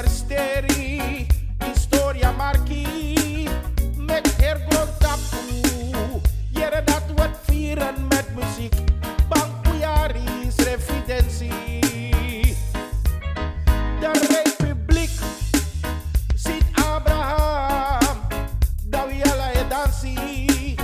versteri, historia marki, met hergrondtapu. Jere dat wordt vieren met muziek, banku, yari, srefidensi. De republiek ziet Abraham, dat we alle dansie.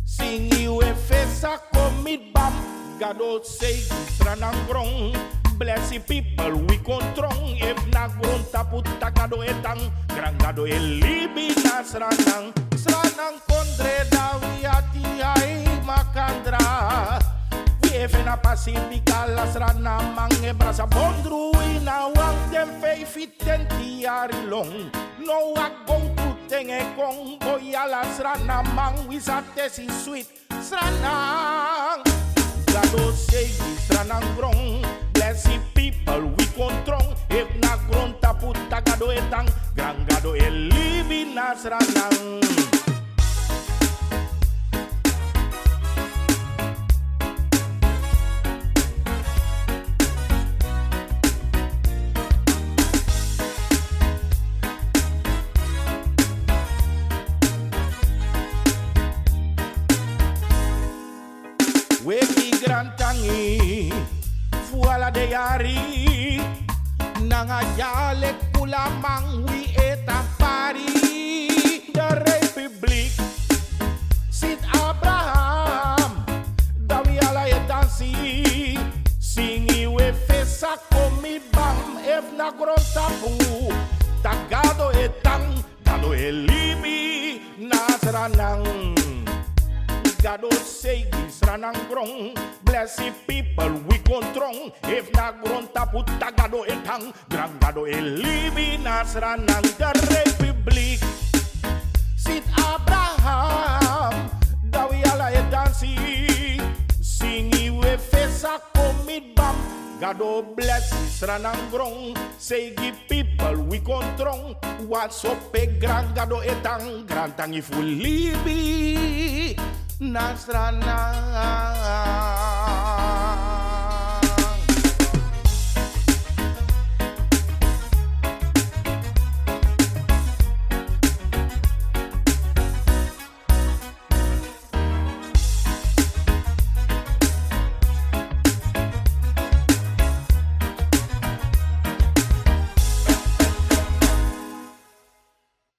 Sing you en fesa komit bam, gadot say stranangrong. Blessy people we control, if na grond taput takado etang, grangado elibi na sranang. Sranang kondre da we ati ay makandra. We even a pacifica la sranang mang e brasa bondru ina wang dem fei fitenti yari long. No a go to tenge kong boy ala sranang mang we sa tesi sweet sranang. Gado say sranang grong. Blessy people we control, if na grond taput tagado etang, grangado elibi na sranang. Weki grantangi fuala de yari, nanga jale pula mang wi eta pari. De republiek zit Abraham, da wi ala e dansi. Singi we fesa komi bam, ef na grond tapu. Tagado etang, gado elibi nasranang. Gado say sranang grong. Blessy people we control, if na grond taput tagado etang, grangado elibi nasranang. De republiek zit Abraham, da we ala e dansi. Singi we fesa komit bam, gado blessy sranang grong. Say people we control, what's up e grangado etang, grantang if we libi nasranang.